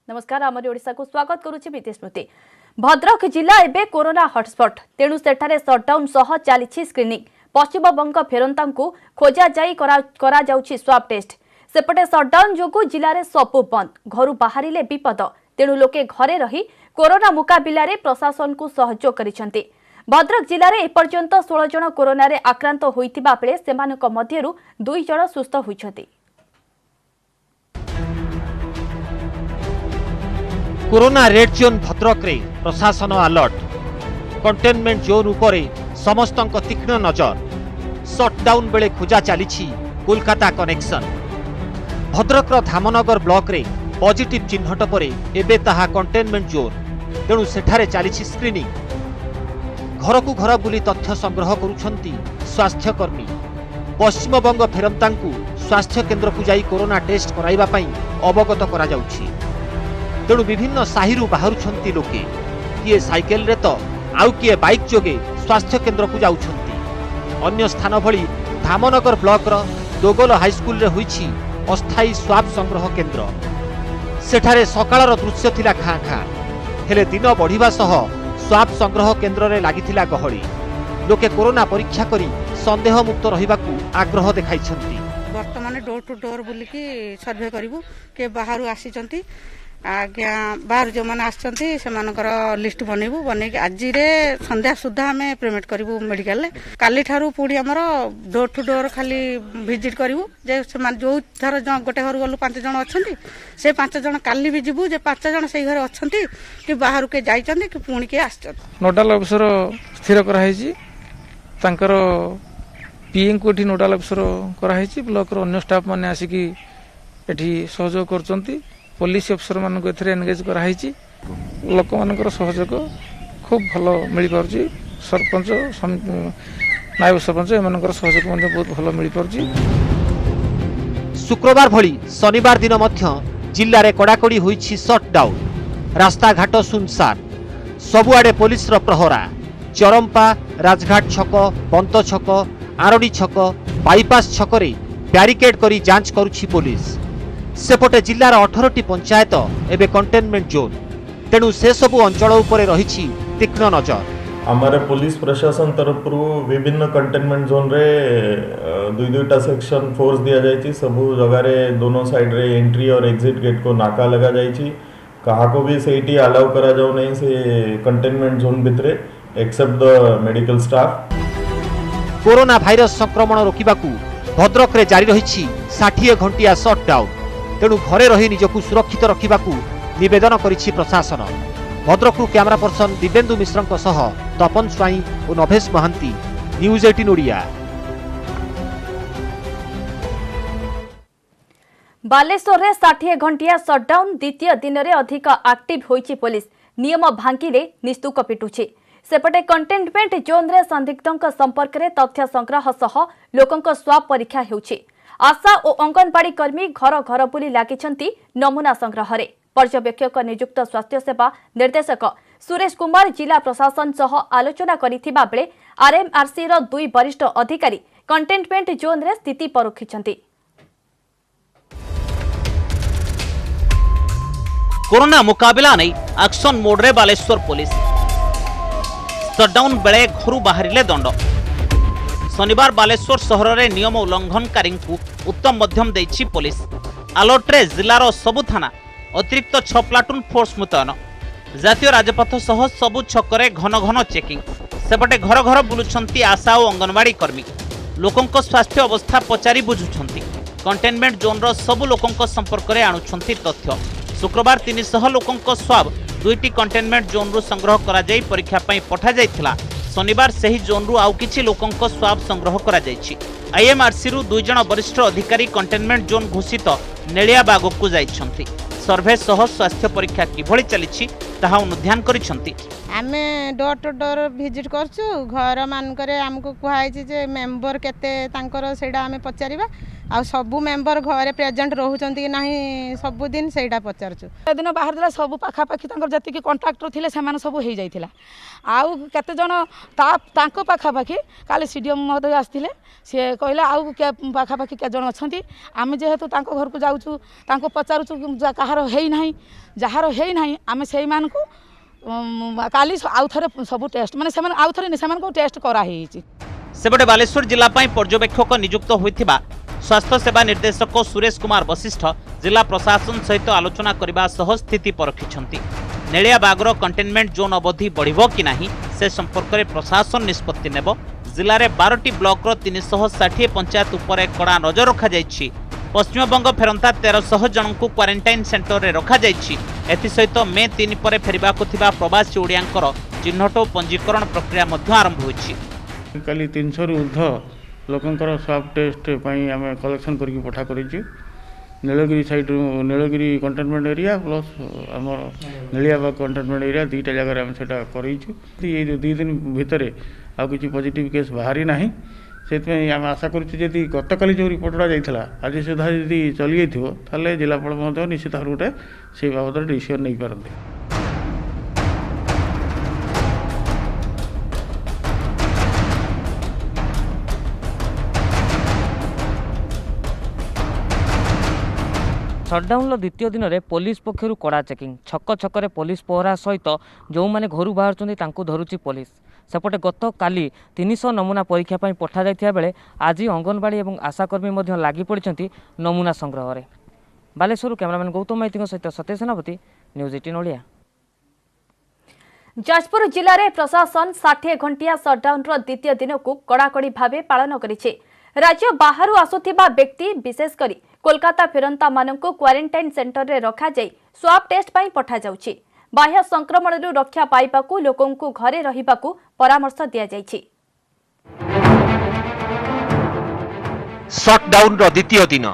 नमस्कार आमरी ओडिशा को स्वागत करुछि बीते स्मृति। भद्रक जिला एबे कोरोना हॉटस्पॉट तेणु सेठारे सटडाउन सह चली स्क्रीनिंग। पश्चिमबंग फेरंतांकु खोजा जाई करा जाउछि स्वाब टेस्ट। सेपटे सटडाउन जोगु जिले सबु बंद, घर बाहरिले विपद, तेणु लोके घरे रही कोरोना मुकाबिला रे प्रशासन को सहयोग करिसेंति। भद्रक जिले में एपर्यंत 16 जन कोरोना रे आक्रांत होइतिबा बेले सेमानक मध्यरु 2 जन सुस्थ होइछंति। कोरोना रेड जोन भद्रक रे प्रशासन अलर्ट। कंटेनमेंट जोन उपरे समस्तक तीक्ष्ण नजर। सटडाउन बेले खोजा चली कोलकाता कनेक्शन। भद्रक धामनगर ब्लॉक रे पॉजिटिव चिन्हट परे एबे ताहा कंटेनमेंट जोन, तेणु सेठारे चली स्क्रीनिंग। घर को घर बुली तथ्य संग्रह करुछंती स्वास्थ्यकर्मी। पश्चिमबंग फेरंतांकु स्वास्थ्य केन्द्र को जाई कोरोना टेस्ट कराइबा पई अवगत करा जाउछि। तेणु विभिन्न साहिरु बाहरुछंती लोके, किए साइकेल रे तो आउ किए बाइक जोगे स्वास्थ्य केन्द्र को जाउछंती। अन्य स्थान भली धामनगर ब्लॉक रो दोगल हाईस्कूल रे होईछि अस्थायी स्वाब संग्रह केन्द्र। सेठारे सकाळर दृश्य थिला खाँ खाँ, हेले दिन बढ़िबा सह स्वाब संग्रह केन्द्र रे लागिथिला गहळी। लोके कोरोना परीक्षा करी संदेह मुक्त रहिबाकू आग्रह देखाइछंती। वर्तमान डोर टू डोर बुलिकी सर्वे करिवु के बाहरु आसीचंती। आज्ञा बाहर जो मैंने आसकर लिस्ट बनइबू बन आज संध्या सुधा आम पेमेंट करूँ मेडिकल। काली ठारू पुणी आमर डोर टू डोर खाली भिजिट करूँ जे जो थर गोटे घर गलु 5 जन अच्छा से 5 जन काली भी जीवु जे 5 जन से घर अच्छा कि बाहर के जाइए कि पुणी किए आस। नोडाल अफिसर स्थिर कराई पीएम को नोडाल अफिसर कराई ब्लॉक अन्य स्टाफ मैंने आसिकी एठी सहयोग कर पुलिस अफिसर मान एनगेज कराई। लोक मान सहयोग खूब भल मिल पार्ची। सरपंच नायब सरपंच एम सहयोग बहुत भल मिल पार्ची। शुक्रवार भली शनिवार दिन मध्य जिल्ला रे कड़ाकड़ी होईछि सटडाउन। रास्ता घाट सुनसान, सबुआडे पुलिस रो प्रहरा। चरंपा, राजघाट छक, पंत छक, आरडी छक, बाईपास छकरे ब्यारिकेड करी जांच करुछि पुलिस। सेपटे जिल्लार 18टी पंचायत एबे कंटेनमेंट जोन, तेणु से सबु अंचल उपरे रहिछि तीक्ष्ण नजर। हमारे पुलिस प्रशासन तरफ विभिन्न कंटेनमेंट जोन रे दुईटा सेक्शन फोर्स दिया जाइछि। सबु जगह रे दोनों साइड रे एंट्री और एग्जिट गेट को नाका लगा जाइछि। कहा को भी सेठी अलाउ करा जाऊ नहीं से कंटेनमेंट जोन भितरे except the medical staff. Corona virus संक्रमण रोकिबाकू भद्रक रे जारी रहिछि 60 घंटिया सटडाउन। तेणु घरे रही निजकू सुरक्षित रखिबाकू निवेदन करिछि प्रशासन। भद्रक कैमरा पर्सन दिव्येन्दु मिश्र सह तपन स्वाई और नभेश महांती, न्यूज 18 ओडिया। बालेश्वर रे 60 घंटिया सटडाउन द्वितीय दिन रे अधिक एक्टिव होईछि पुलिस। नियम भांगिले निस्तुक पिटुछि। सेपटे कंटेनमेंट जोन रे संदिग्धों संपर्क में तथ्य संग्रह सह लोकों स्वाब परीक्षा हेउछि। आशा और अंगनवाड़ी कर्मी घर घर बुली लागिछंती नमूना संग्रह रे। पर्यवेक्षक नियुक्त स्वास्थ्य सेवा निर्देशक सुरेश कुमार जिला प्रशासन सह आलोचना करिथिबा बेले आरएमआरसी रो 2 वरिष्ठ अधिकारी कंटेनमेंट जोन रे स्थिति परखिछंती। कोरोना मुकाबला नहीं एक्शन मोड रे बालेश्वर पुलिस। सटडाउन बेले घर बाहरिले दंड। शनिवार बालेश्वर सहर रे नियम उल्लंघनकारी उत्तम मध्यम देछि पुलिस। अलर्ट रे जिलार सबु थाना अतिरिक्त 6 प्लाटून फोर्स मुतयन। जातीय राजपथ सह सबु छकरे घन घन चेकिंग। सेपटे घर घर बुलुछंती आशा और अंगनवाड़ी कर्मी। लोकंक स्वास्थ्य अवस्था पचारि बुझुछंती। कंटेनमेंट जोन रो सबु लोकंक संपर्क रे आणुछंती तथ्य। शुक्रवार 300 लोकंक स्वाब 2टी कंटेनमेंट जोन रु संग्रह करा जाई परीक्षा पई पठा जाइथिला। शनिवार सही जोन रु आउ किछि लोकंक स्वाब संग्रह करा जाइछि। आईएमआरसी रु 2 जन वरिष्ठ अधिकारी कंटेनमेंट जोन घोषित नेलिया बाग को जाइछंती। सर्वे सह स्वास्थ्य परीक्षा किभଳି चलिछि ताहा अनुध्यान करिछंती। आमे डोर टू डोर विजिट करछु। घर मानकरे हमको कुहाइछि जे मेंबर केते तांकर सेडा आमे पचारिबा आ सबू मेंबर घरे प्रेजेंट रोहुचंती कि नाही सबुदिन सेटा पचारछु दिन बाहर देला सब पाखापाखि जी कंट्राक्टर थे से सब हो जाता आउ केते जन तांको पाखापाखि काली सीडीएम महोदय आसते सी कहले आउ के पाखापाखि के जन अच्छा आम जेहेतु घर को जाऊँ पचारूँ कहार है जार है आम से काली आउ थे सब टेस्ट माने आउ थे टेस्ट कराई सेपटे बालेश्वर जिला पर्यवेक्षक नियुक्त होइथिबा स्वास्थ्य सेवा निर्देशक सुरेश कुमार वशिष्ठ जिला प्रशासन सहित आलोचना करने सह स्थिति परखिछंती। नेलिया बागर कंटेनमेंट जोन अवधि बढ़िबो कि नाही से संपर्क में प्रशासन निष्पत्ति नेब। जिले में 12टी ब्लॉक 360 पंचायत उपरे कड़ा नजर रखा जायछि। पश्चिमबंग फेरंता 1300 जन को क्वारंटाइन सेंटर रे रखा जायछि। एथि सहित मे 3 पर फेरिबाकु थिबा प्रवासी ओडियांकर चिन्हट और पंजीकरण प्रक्रिया मध्य आरंभ होइछि। काली 300 रु ऊर्ध्व लोकंकर स्वाब टेस्ट पई आमे कलेक्शन करके पठा करिछु। Nilgiri side Nilgiri containment area plus आमर नीलियाबाग कंटेनमेंट एरिया दुईटा जगह आम सेटा करिछु। ये 2 दिन भितर आ किछि पॉजिटिव केस बाहरी नाही से आम आशा करूँ जदि गतकाली जो रिपोर्टा जाइला आज सुधा जदि चली जाइथिबो ताले जिलापाल निश्चित भाव गोटे से बाबद डिसीजन नहीं पारते। सटडाउन द्वितीय दिन में पुलिस पक्षर कड़ा चेकिंग छक छक पुलिस पहरा सहित जो मैंने घर बाहर धरुची पुलिस सेपटे गत काली 300 नमूना परीक्षा पठा जाइथिबा बेले आज अंगनवाड़ी और आशाकर्मी लगी पड़ती नमूना संग्रह में। बालेश्वर कैमरामैन गौतम माइती सहित सत्य सेनापति न्यूज 18 ओडिया। जाजपुर जिले में प्रशासन 60 घंटिया सटडाउन द्वितीय दिन को कड़ाकड़ी भाव पालन करिছে। राज्य बाहर आसुथिबा व्यक्ति विशेषकर कोलकाता फेरंता मानक क्वारंटाइन सेंटर रे रखा जाई स्वाब टेस्ट पाई पठा जाउछि। बाह्य संक्रमण रक्षा पाइबाकू लोकंकु घरे रहिबाकू परामर्श दिया जाइछि। सटडाउन द्वितीय दिन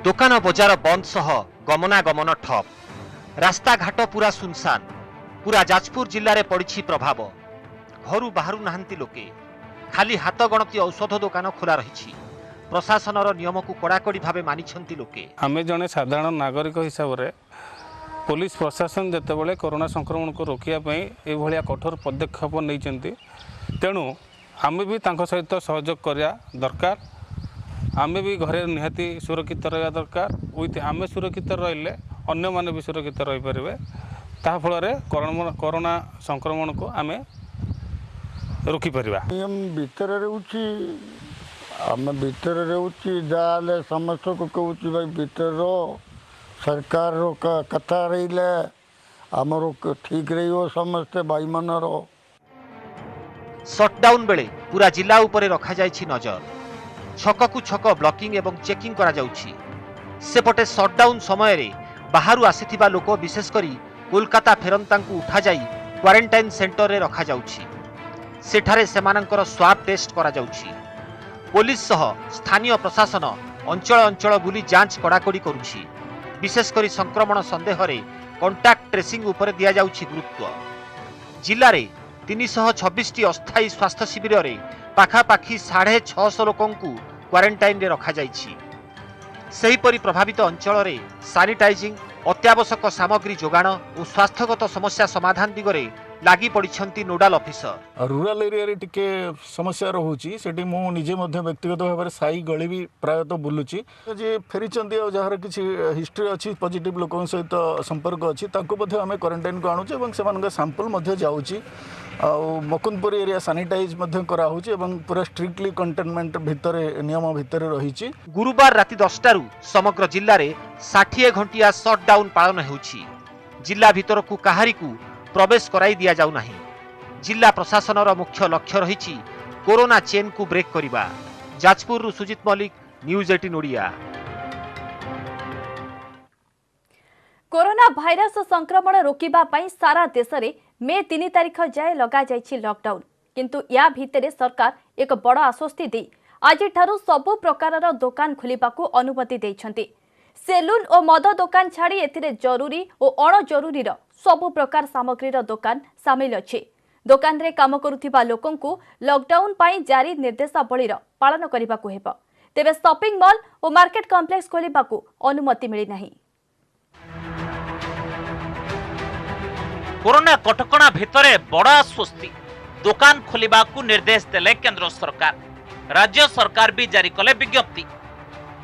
दुकान बजार बंद सह गमनागमन ठप रास्ता घाट पूरा सुनसान पूरा जाजपुर जिले में पड़ी प्रभाव घर बाहर नाहांती लोके खाली हाथ गणती औषध दुकान खोला रही प्रशासन नियम को कड़ाकड़ी भाव मानिछंती लोके। आमे जने साधारण नागरिक हिसाब रे पुलिस प्रशासन जेतेबेले कोरोना संक्रमण को रोकिया पई ए भलिया कठोर पदक्षेप नैचंती तेणु आमे भी तांको सहित सहयोग करिया दरकार। आमे भी घरे निहाती सुरक्षित रहिया दरकार। उइते आमे सुरक्षित रहिले अन्य माने भी सुरक्षित रहि परिबे ता फल रे कोरोना संक्रमण को आमे रोकी परिबा। नियम भीतर रहउची आम भीतर रहउची जाले समस्त को कहउची भाई भीतर रो सरकार रो कथा रहिले हमरो ठीक रहियो समस्त भाई मन रो। सटडाउन बेले पूरा जिला उपरे रखा जायछि नजर छक कु छक ब्लॉकिंग एवं चेकिंग करा जाउछि। सेपटे सटडाउन समय रे बाहरु आसीथिबा लोक विशेष करी कोलकाता फेरंतांकु उठा जाई क्वारंटाइन सेंटर रे रखा जाउछि। सेठारे सेमानंकर स्वाब टेस्ट करा जाउछि। पुलिस सह स्थानीय प्रशासन अंचल अंचल बुली जांच कड़ाकड़ी करुछि। विशेष करी संक्रमण संदेह रे कांटेक्ट ट्रेसिंग उपरे दिया जाउछि गुरुत्व। जिल्ला रे 326 अस्थायी स्वास्थ्य शिविर रे पाखापाखि 650 लोकंकु क्वारंटाइन रे रखा जाइछि। सेहीपरि प्रभावित अंचल रे सैनिटाइजिंग अत्यावश्यक सामग्री जोगाण और स्वास्थ्यगत समस्या समाधान दिगरे लागी पड़िछंती नोडाल ऑफिसर। रूरल एरिया रे टिके समस्या रहुची सेठी मु निजे मध्य व्यक्तिगत भाव में साई गली भी प्रायतः बुलुची जे फेरीचंदी और जार किछि हिस्ट्री अछि पॉजिटिव लोकन सहित संपर्क अछि ताको मध्ये हमें क्वारंटाइन को आणुचे एवं सेमानक सैंपल मध्ये जाउची आ मकुंदपुर एरिया सैनिटाइज मध्ये करा होची एवं पूरा स्ट्रिक्टली कंटेनमेंट भितर नियम भितर रहिची। गुरुवार राति 10 टारू समग्र जिल्ला रे 60 घंटिया सटडाउन पालन हेउची। जिल्ला भितर को काहारी को प्रवेश कराई दिया जाउ नाही। जिला प्रशासन मुख्य लक्ष्य रही कोरोना चेन को ब्रेक करिबा। Jajpur Sujit Malik news 18 Odia. Corona virus संक्रमण रोकिबा पई सारा देश रे मे 3 तारिख जाए लगा जाइछि लॉकडाउन किंतु या भितरे सरकार एक बड़ आश्वस्ति दे आज ठारू सबु प्रकारर दुकान खोलिबाकू अनुमति दैछंती। सेलून और मद दुकान छाड़ी एथिरे जरूरी और अण जरूरीर सबु प्रकार सामग्रीर दुकान सामिल अछि। दुकान रे काम करुथिबा लोकंकु लॉकडाउन पाई जारी निर्देशावलीर पालन करिबाकू हेबो तेबे शॉपिंग मॉल और मार्केट कॉम्प्लेक्स खोलिबाकू अनुमति मिली नहीं। कोरोना कटकणा भितरे बड़ आश्वस्ति, दुकान खोलिबाकू निर्देश देले केंद्र सरकार। राज्य सरकार भी जारी कले विज्ञप्ति।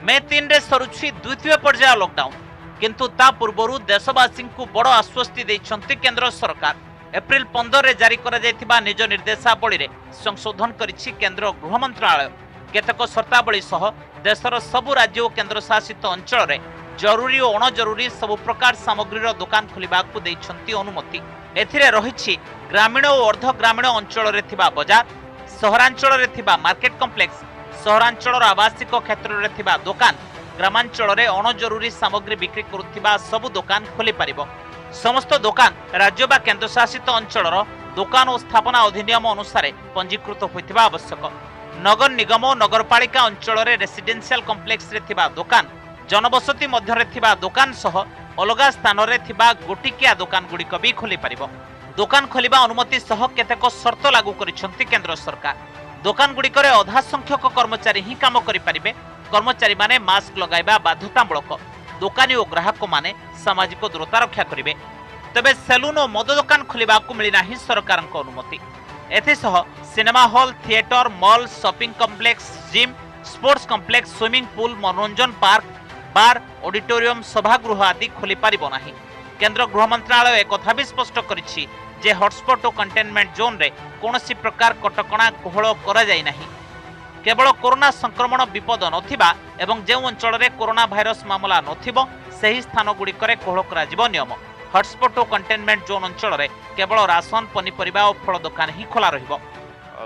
मे 3 रे सरुछि द्वितीय पर्याय लॉकडाउन, किंतु ता पूर्वरु देशवासी को बड़ आश्वस्ति दैछंती केंद्र सरकार। एप्रिल 15 रे जारी करा जायतिबा निज निर्देशावली रे संशोधन करिछि केंद्र गृह मंत्रालय। केतक शर्तावली सह देशर सबु राज्य और केंद्र शासित अंचल रे जरूरी और अणजरूरी सबु प्रकार सामग्रीर दुकान खोलिबाकू दैछंती अनुमति। एथिरे रहिछि ग्रामीण और अर्ध ग्रामीण अंचल रे थिबा बाजार, सहरांचल रे थिबा मार्केट कॉम्प्लेक्स, सहरांचल आवासिक क्षेत्र रे थिबा दुकान, ग्रामांचल रे अणजरूरी सामग्री बिक्री करुथिबा सबु दुकान खोली पारिबो। समस्त दुकान राज्य बा केंद्र शासित अंचल दुकान और स्थापना अधिनियम अनुसार पंजीकृत होइथिबा आवश्यक। नगर निगम और नगरपालिका अंचल रे रेसिडेंशियल कॉम्प्लेक्स रे थिबा दुकान, जनबसती मध्य रे थिबा दुकान सह अलगा स्थान रे थिबा गोटिकिया दुकान गुड़िक भी खोली पारिबो। दुकान खोलिबा अनुमति सह केतेक शर्त लागू करिसंती केंद्र सरकार। दुकान गुड़िक रे अधा संख्यक कर्मचारी ही काम करि पारिबे। कर्मचारी माने मास्क लगाइबा बाध्यतामूलक। दुकानी और ग्राहक माने सामाजिक दूरता रक्षा करिवे। तबे सेलून और मद दुकान खोलिबाकू मिली नाही सरकारक अनुमति। एथिसह cinema hall, theatre, mall, shopping complex, gym, sports complex, swimming pool, मनोरंजन पार्क, बार, ऑडिटोरियम, सभागृह आदि खोली पारिबो नाही। केंद्र गृह मंत्रालय एक कथा भी स्पष्ट करिछि जे हॉटस्पॉट और कंटेनमेंट जोन रे कोनोसी प्रकार कटकणा कोहळ करा जाय नाही। केवल कोरोना संक्रमण विपद नथिबा एवं जे अंचल रे कोरोना भाइरस मामला नथिबो सही स्थान गुड़िकरे कोहळ करा जिवो नियम। हॉटस्पॉट और कंटेनमेंट जोन अंचल रे केवल राशन, पनीपरिबा और फल दुकान ही खोला रहिबो।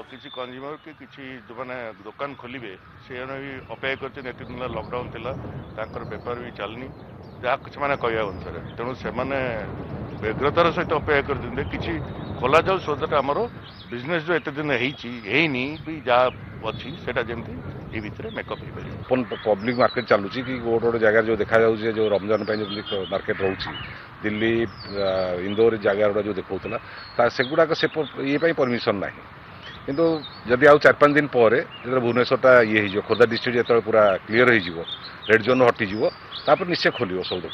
किसी कंज्यूमर के किसी माने दुकान खोलिबे से अपेक्षा करते एत दिन लॉकडाउन थिला तांकर बेपार भी चलनी जहाँ कुछ माने कहया अनुसार तेणु से माने व्यग्रतार सहित अपेक्षा करते किसी खोला जाऊ सो दैट आमर बिजनेस जो एत दिन हेनी भी जहाँ अच्छी सेटा जेमती ए भितर मेकअप हो पारे। पब्लिक मार्केट चलुची कि गोटे गोटे जगह जो देखा जाउची जो रमजान जो मार्केट रोची दिल्ली इंदौर जगह जो देखा सेगुड़ाक से ये परमिशन ना किंतु जदि आउ 4-5 दिन पर भुवनेश्वरटा ये हो खोर्धा डिस्ट्रिक्ट जो पूरा क्लीयर हो रेड जोन हटिଯିव तापर निश्चय खोल सब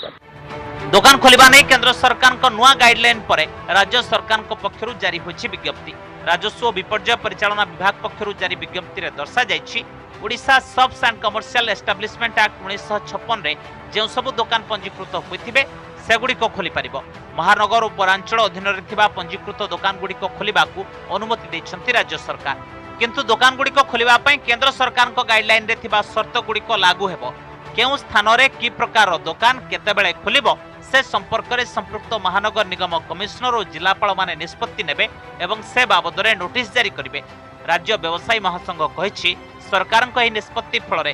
दुकान खोलिबा नै केंद्र सरकार को नुआ गाइडलाइन पर राज्य सरकार को पक्षरु जारी होछि विज्ञप्ति। राजस्व और विपर्यय परिचालना विभाग पक्षरु जारी विज्ञप्ति रे दर्शा जाइछि Odisha shops and commercial establishment act 1956 रे जे सब दुकान पंजीकृत होइथिबे सेगुडी को खोली पारिबो। महानगर और पौरांचल अधीन रे थिबा पंजीकृत दुकान गुडी को खोलिबाकू अनुमति दैछंती राज्य सरकार। किंतु दुकान गुडी को खोलिबा पई केंद्र सरकार को गाइडलाइन रे थिबा शर्त गुडी को लागू हेबो। केउ स्थान रे की प्रकार दुकान केते बेले खोलिबो से संपर्क में संपृक्त महानगर निगम कमिश्नर और जिलापाल माने निष्पत्ति नेबे एवं से बाबद रे नोटिस जारी करिवे। राज्य व्यवसायी महासंघ कहिछि सरकारक एही निष्पत्ति फल रे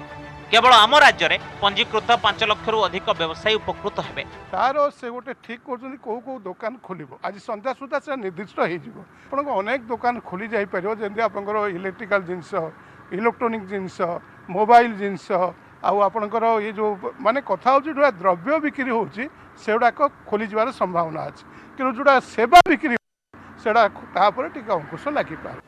केवल आम राज्य में पंजीकृत 5 लाख रु अधिक व्यवसायी उपकृत हेबे। तार से गोटे ठीक करछन को दुकान खोलिबो आज संध्या सुधा से निर्दिष्ट हो जिवो। आपन अनेक दुकान खोली जाई परियो जेंति आपनकर इलेक्ट्रिकल जिंस, इलेक्ट्रॉनिक जिंस, मोबाइल जिंस आउ आपनकर ये जो माने कथा हो जो द्रव्य बिक्री होची सेडा को खोली जवार संभावना अछि कि जोड़ा सेवा बिक्री सेडा ता पर टिका अंकुश लागि पार।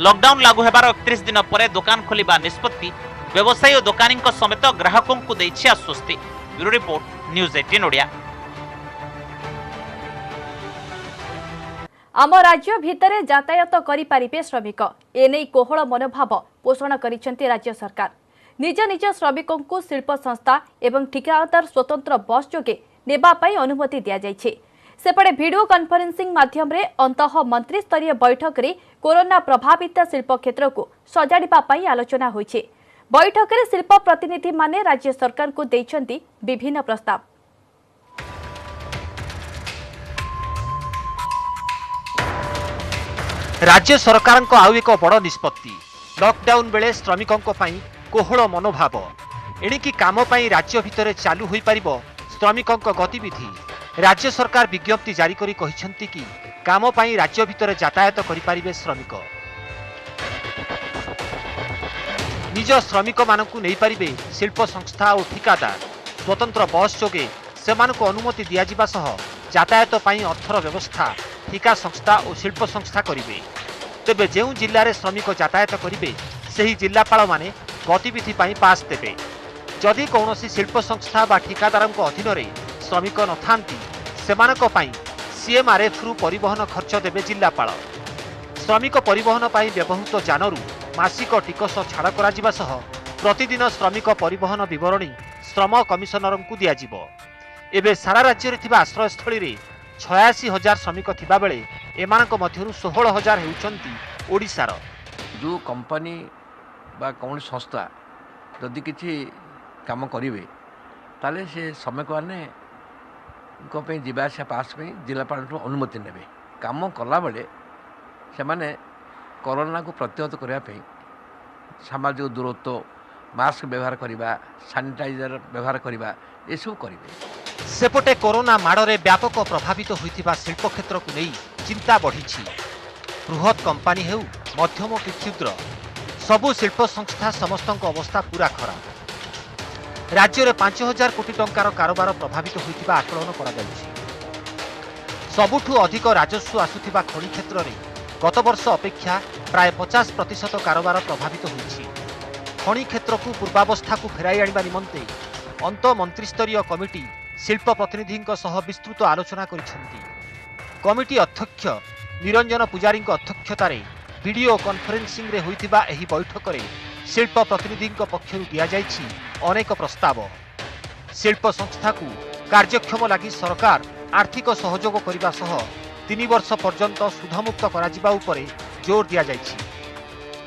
लॉकडाउन लागू हेबार 31 दिन पर दुकान खोलिबा निष्पत्ति व्यवसायी और दुकानी समेत ग्राहकों को दैछि आश्वस्ति। Bureau report news 18 Odia. आम राज्य भितर यातायात करि पारिबे श्रमिक एनै कोहळ मनोभाव पोषण करिसेंती राज्य सरकार। निज निज श्रमिकों को शिल्प संस्था एवं ठिकादार स्वतंत्र बस जोगे नेबा पाई अनुमति दिया जाइछे। सेपटे वीडियो कॉन्फ्रेंसिंग माध्यम रे अंतः मंत्री स्तरीय बैठक रे कोरोना प्रभावित शिल्प क्षेत्र को सजाड़िबा पाई आलोचना होइछे। बैठक रे शिल्प प्रतिनिधि माने राज्य सरकार को दैछंती विभिन्न प्रस्ताव। राज्य सरकार आउ एक बड़ निष्पत्ति लॉकडाउन बेले श्रमिकों कोहळ मनोभाव एणिकी काम पाई राज्य भितर चालू होई परिबो श्रमिकों गतिविधि। राज्य सरकार विज्ञप्ति जारी करी कहिसंती कि काम पाई राज्य भितर यातायात करि पारिबे श्रमिक। निज श्रमिक मानकु नै पारिबे शिल्प संस्था और ठिकादार स्वतंत्र बस जोगे सेमानकु अनुमति दिया जिबा सह यातायात पाई अर्थर व्यवस्था ठिका संस्था और शिल्प संस्था करिवे। तेबे जेउ जिल्ला रे श्रमिक यातायात करिवे सही जिल्लापाल माने गतिविधि पाई पास देबे। जदि कौनसी शिल्प संस्था बा ठिकादारଙ୍କ अधीन श्रमिक नथांती सेमानक पाई सीएमआरएफ रु परिवहन खर्च देबे जिल्लापाल। श्रमिक परिवहन पाई व्यवहृत जानरू मासिक टिकस छाड़ करा जिबा सह प्रतिदिन श्रमिक परिवहन विवरणी श्रम कमिशनरଙ୍କୁ दियाजिबो। एबे सारा राज्य रे थिबा आश्रयस्थली रे 86,000 श्रमिक थिबा बेले एमानक मध्यरु 16,000 हेउचंती ओडिसार। जो कंपनी बा कौन संस्था जदि किसी काम करेंगे ताले से श्रमिक मैंने जीवासा पास जिलापाल अनुमति ने काम कला बेले से माने कोरोना को प्रतिहत करने सामाजिक दूरत्व मास्क व्यवहार करवा सैनिटाइजर व्यवहार करवा ये सब करेंगे। सेपटे कोरोना माड़े व्यापक प्रभावित होइथिबा शिल्प क्षेत्र को नहीं चिंता बढ़ी। बृहत कंपानी हेउ मध्यम कि क्षुद्र सबु शिल्प संस्था समस्त अवस्था पूरा खराब। राज्य में 5,000 कोटी टंकार कारोबार प्रभावित होइथिबा आकलन करा जाउछि। सबुठु अधिक राजस्व आसुथिबा खनि क्षेत्र में गत वर्ष अपेक्षा प्राय 50% कारोबार प्रभावित होइछि। खनि क्षेत्र को पूर्वावस्था को फेराई आनिबा निमंते अंत मंत्रिस्तरीय कमिटी शिल्प प्रतिनिधिंक सह विस्तृत आलोचना करिसेंती। कमिटी अध्यक्ष निरंजन पुजारी अध्यक्षतार वीडियो कॉन्फ्रेंसिंग रे होइथिबा एही बैठक रे शिल्प प्रतिनिधिंक पक्षरु दिया जाइछि अनेक प्रस्ताव। शिल्प संस्था को कार्यक्षम लागि सरकार आर्थिक सहयोग करबा सह 3 वर्ष पर्यंत सुधमुक्त करा जिबा उपरे जोर दिया जाइछि।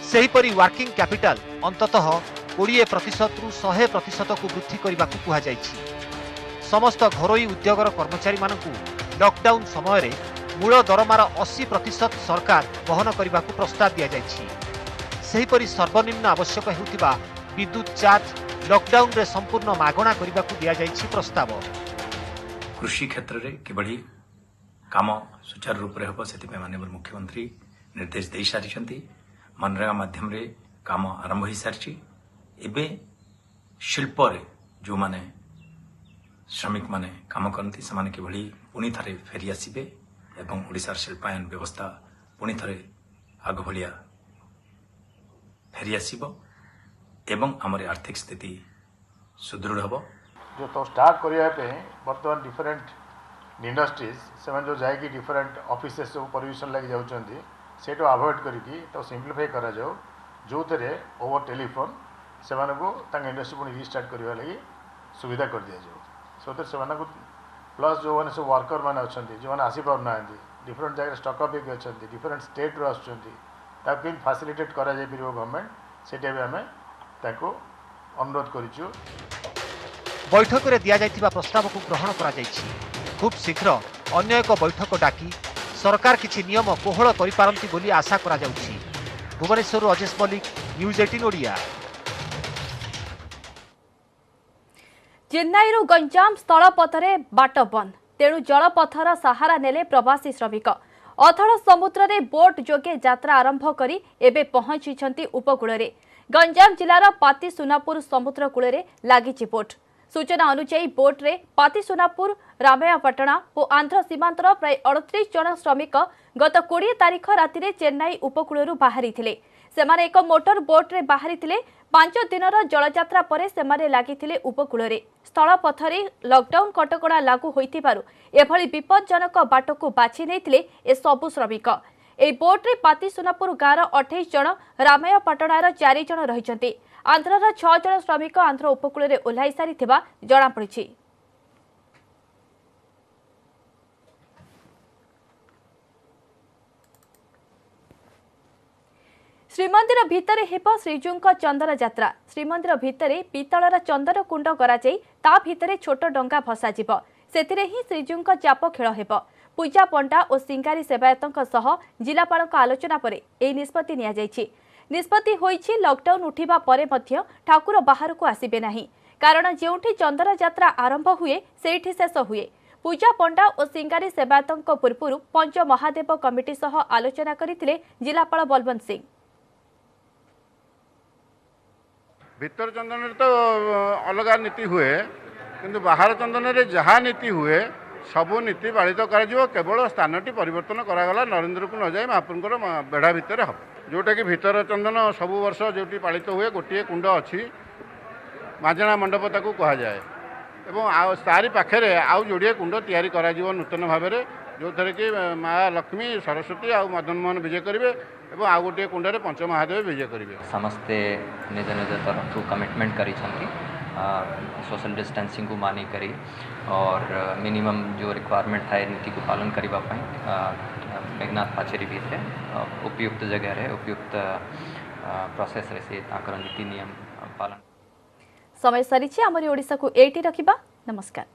सेहीपरि वर्किंग कैपिटल अंततः 20% रु 100% को वृद्धि करबा को कुहा जाइछि। समस्त घरोई उद्योगर कर्मचारी मानकु लॉकडाउन समय रे मूल दरमार 80% सरकार वहन करने को प्रस्ताव दि जाइछि। सेहीपरि सर्वनिम्न आवश्यक हेउथिबा विद्युत चार्ज लॉकडाउन रे संपूर्ण मागणा करने को दि जाइछि प्रस्ताव। कृषि क्षेत्र रे किबड़ी काम सुचारू रूप रे हो सेति माननीय मुख्यमंत्री निर्देश दे सारिछंती। मनरेगा माध्यम रे काम आरंभ हो सारी। एबे शिल्प रे जो माने श्रमिक माने काम करती से माने किबड़ी पुणी थरे फेरी आसीबे एवं ओडिशार शिल्पायन व्यवस्था पुणी थरे आग भलिया फेरी आसीबो एवं हमर आर्थिक स्थिति सुदृढ़ हबो। जो तो स्टार्ट करिया पे वर्तमान डिफरेंट इंडस्ट्रीज से जो जाएगी डिफरेंट ऑफिसेस सब परमिशन लगी जाउचंती सेटो अवॉइड करिकी तो सिंपलीफाई करा जाओ जो थरे ओवर टेलीफोन से को तांग इंडस्ट्री पुणी रिस्टार्ट करिवा लगी सुविधा कर दिया जाओ। सो से प्लस जो मैंने सब वर्कर मैंने अच्छा जो मैंने आसी पार ना डिफरेंट जगह स्टक अप अच्छा डिफरेंट स्टेट रू आसुँच फैसिलिटेट करा जाय परिबो गवर्नमेंट सेटा भी आमे ताको अनुरोध करिछु। बैठक में दिया जाइथिबा प्रस्ताव को ग्रहण करा जाइछि। खूब शीघ्र अन्य एक बैठक डाकी सरकार किछि नियम कोहल करिपारंती बोली आशा करा जाउछि। भुवनेश्वर अजेश मल्लिक न्यूज 18 ओडिया। चेन्नईरू गंजाम स्थलपथरे बाट बंद तेणु जलपथर सहारा नेले प्रवासी श्रमिक। अथल समुद्र रे बोट जोगे यात्रा आरंभ करी एबे पहुंची उपकूल रे। गंजाम जिलार पाती सुनापुर समुद्र कूल रे लागिछि बोट। सूचना अनुसार बोट रे पाती सुनापुर रामायापटना और आंध्र सीमांतर प्राय 38 जन श्रमिक गत 20 तारीख राति चेन्नई उपकूलू बाहरी थिले। सेमाने एक मोटर बोट रे बाहरी थिले। 5 दिनर जलयात्रा परे सेमाने लागिथिले उपकूल रे। स्थलपथरे लॉकडाउन कटकणा लागू होइथिबारु एभली विपदजनक बाटको बाछि नैथिले ए सबु श्रमिक। ए बोट रे पाती सुनापुर गाँर 28 जन रामायापटणार 4 जन रहिछन्ति। आंध्रर 6 जन श्रमिक आंध्र उपकूल रे ओह्लाई सारिथिबा जणा पड़िछि। श्रीमंदिर भितरे हेब श्रीजूंक चंदन यात्रा। श्रीमंदिर भितरे पितलर चंदन कुंड कराई ता भितरे छोट डंगा भसाजिब। सेतिरे ही श्रीजूंक चाप खेल हेब। पूजा पंडा और सिंगारी सेवायतों सह जिलापाल आलोचना पर यह निष्पत्ति निया जायछि। निष्पत्ति होइछि लॉकडाउन उठिबा परे मध्य ठाकुर बाहर को आसिबे नाही। कारण जेउठी चंदन यात्रा आरंभ हुए सेठी शेष हुए। पूजा पंडा और सिंगारी सेवायतों पूर्व पंच महादेव कमिटी सह आलोचना करथिले जिलापाल बलवंत सिंह। भीतर चंदन तो अलग नीति हुए किंतु बाहर चंदन रे जहाँ नीति हुए सबू नीति पालित कर केवल स्थानटी परिवर्तन करागला नरेंद्र को न जाए महाप्रभुर बेढ़ा भितर हम जोटा कि भितर चंदन सबु वर्ष जो पालित हुए गोटे कुंड अच्छी माजणा मंडप ताकू कह जाए एवं तारी पाखे आउ जोड़े कुंड तैयारी करा नूतन भाव में जो थे कि माँ लक्ष्मी सरस्वती आ मदन मोहन विजय करेंगे और आउ गोटे कुंडे पंचमहादेव विजय करेंगे। समस्ते निज निज तरफ कमिटमेंट करी सोशल डिस्टेंसिंग को मानी करी और मिनिमम जो रिक्वायरमेंट था नीति को पालन करने मेघनाथ पाचेरी भी थे उपयुक्त जगह रहे उपयुक्त प्रोसेस रे से नीति नियम पालन समय सरी आमरी ओडिशा को एटी रखिबा। नमस्कार।